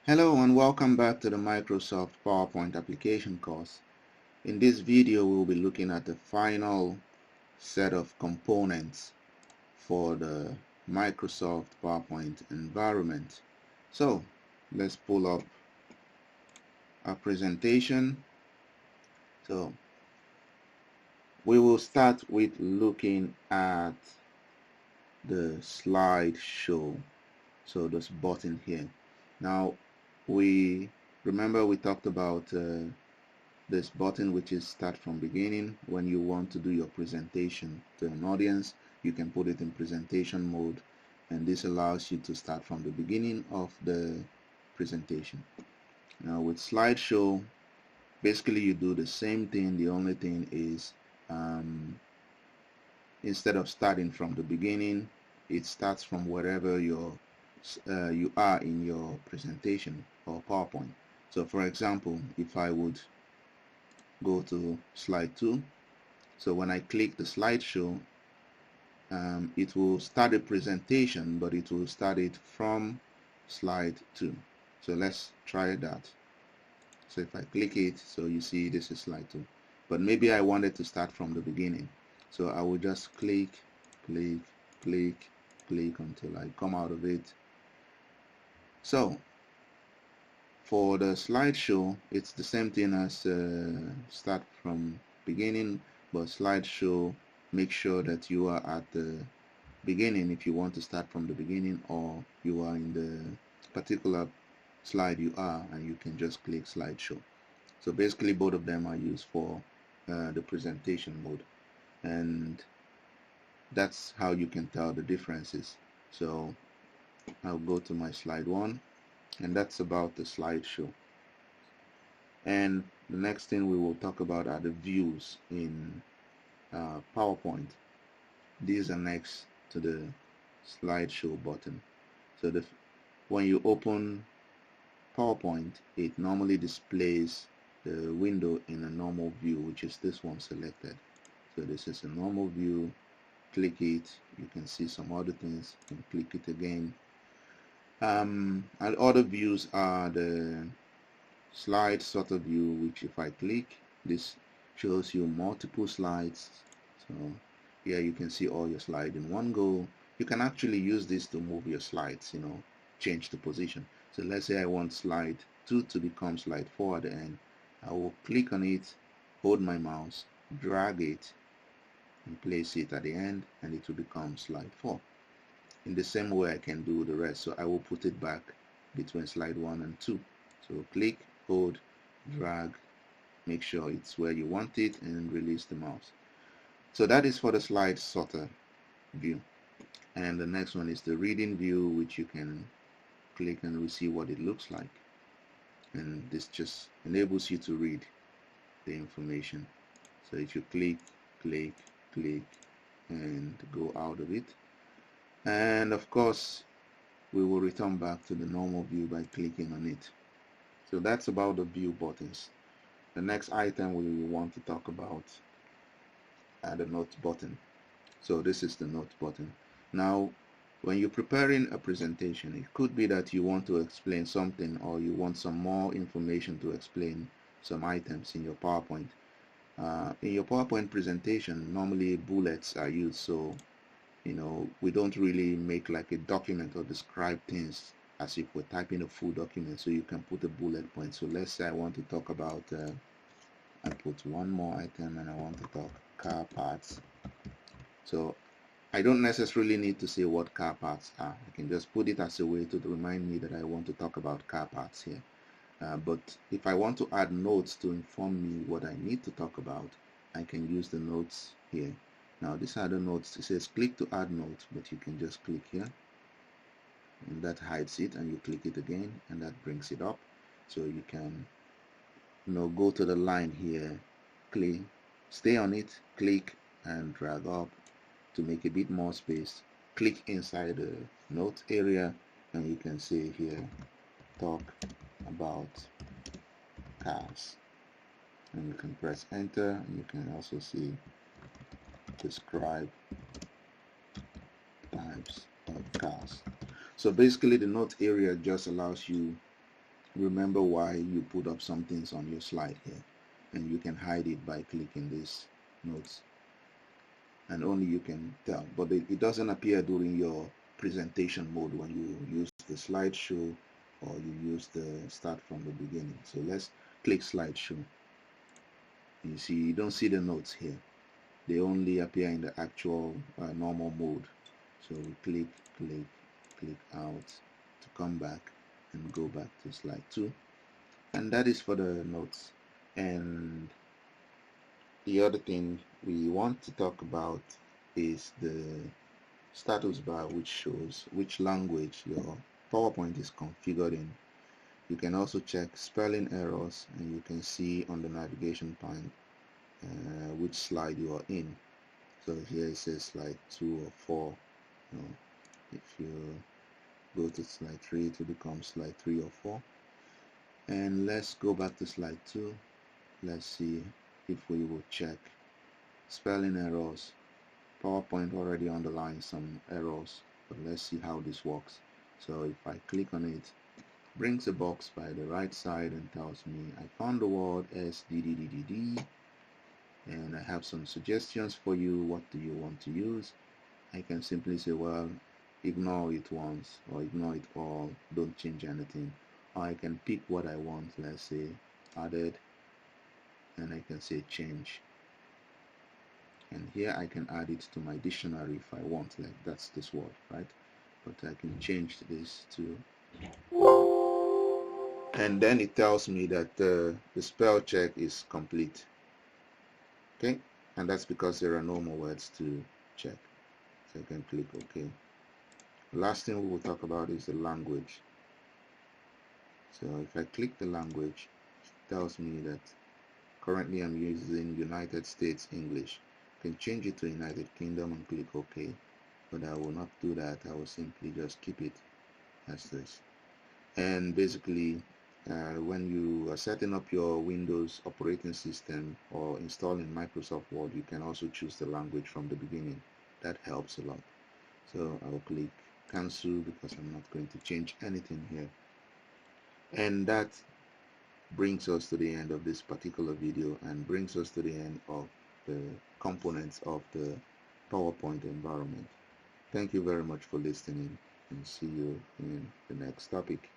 Hello and welcome back to the Microsoft PowerPoint application course. In this video we'll be looking at the final set of components for the Microsoft PowerPoint environment. So let's pull up our presentation. So we will start with looking at the slideshow. So this button here. Now we talked about this button, which is start from beginning. When you want to do your presentation to an audience, you can put it in presentation mode, and this allows you to start from the beginning of the presentation. Now with slideshow, basically you do the same thing. The only thing is instead of starting from the beginning, it starts from wherever you are in your presentation or PowerPoint. So for example, if I would go to slide 2, so when I click the slideshow, it will start a presentation, but it will start it from slide 2. So let's try that. So if I click it, so you see this is slide 2, but maybe I wanted to start from the beginning. So I will just click, click, click, click until I come out of it. So for the slideshow, it's the same thing as start from beginning, but slideshow, make sure that you are at the beginning if you want to start from the beginning, or you are in the particular slide you are, and you can just click slideshow. So basically both of them are used for the presentation mode, and that's how you can tell the differences. So I'll go to my slide 1, and that's about the slideshow. And the next thing we will talk about are the views in PowerPoint. These are next to the slideshow button. So when you open PowerPoint, it normally displays the window in a normal view, which is this one selected. So this is a normal view. Click it, you can see some other things. You can click it again. And other views are the slide sorter view, which if I click, this shows you multiple slides. So here you can see all your slides in one go. You can actually use this to move your slides, change the position. So let's say I want slide 2 to become slide 4 at the end. I will click on it, hold my mouse, drag it, and place it at the end, and it will become slide 4. In the same way I can do the rest. So I will put it back between slide 1 and 2. So click, hold, drag, make sure it's where you want it, and release the mouse. So that is for the slide sorter view. And the next one is the reading view, which you can click and we see what it looks like. And this just enables you to read the information. So if you click, click, click, and go out of it. And of course, we will return back to the normal view by clicking on it. So that's about the view buttons. The next item we want to talk about are the note button. So this is the note button. Now, when you're preparing a presentation, it could be that you want to explain something, or you want some more information to explain some items in your PowerPoint. In your PowerPoint presentation, normally bullets are used, so we don't really make like a document or describe things as if we're typing a full document, so you can put a bullet point. So let's say I want to talk about I put one more item and I want to talk car parts. So I don't necessarily need to say what car parts are. I can just put it as a way to remind me that I want to talk about car parts here. But if I want to add notes to inform me what I need to talk about, I can use the notes here. Now these are the notes. It says click to add notes, but you can just click here, and that hides it, and you click it again, and that brings it up. So you can go to the line here, click, stay on it, click, and drag up to make a bit more space. Click inside the notes area, and you can see here, talk about cars, and you can press enter, and you can also see describe types of cars. So basically the note area just allows you remember why you put up some things on your slide here, and you can hide it by clicking this notes, and only you can tell, but it doesn't appear during your presentation mode when you use the slideshow or you use the start from the beginning. So let's click slideshow. You see, you don't see the notes here, they only appear in the actual normal mode. So we click out to come back and go back to slide 2, and that is for the notes. And the other thing we want to talk about is the status bar, which shows which language your PowerPoint is configured in. You can also check spelling errors, and you can see on the navigation pane which slide you are in. So here it says slide 2 or 4. If you go to slide 3, it will become slide 3 or 4. And let's go back to slide 2. Let's see if we will check spelling errors. PowerPoint already underlines some errors, but let's see how this works. So if I click on it, brings a box by the right side and tells me I found the word SDDDD, and I have some suggestions for you. What do you want to use? I can simply say, well, ignore it once or ignore it all, don't change anything. Or I can pick what I want, let's say added, and I can say change. And here I can add it to my dictionary if I want, like that's this word, right? But I can change this to, and then it tells me that the spell check is complete. Okay, and that's because there are no more words to check. So I can click OK. The last thing we will talk about is the language. So if I click the language, it tells me that currently I'm using United States English. I can change it to United Kingdom and click OK, but I will not do that. I will simply just keep it as this. And basically, when you are setting up your Windows operating system or installing Microsoft Word, you can also choose the language from the beginning. That helps a lot. So I'll click cancel because I'm not going to change anything here. And that brings us to the end of this particular video and brings us to the end of the components of the PowerPoint environment. Thank you very much for listening, and see you in the next topic.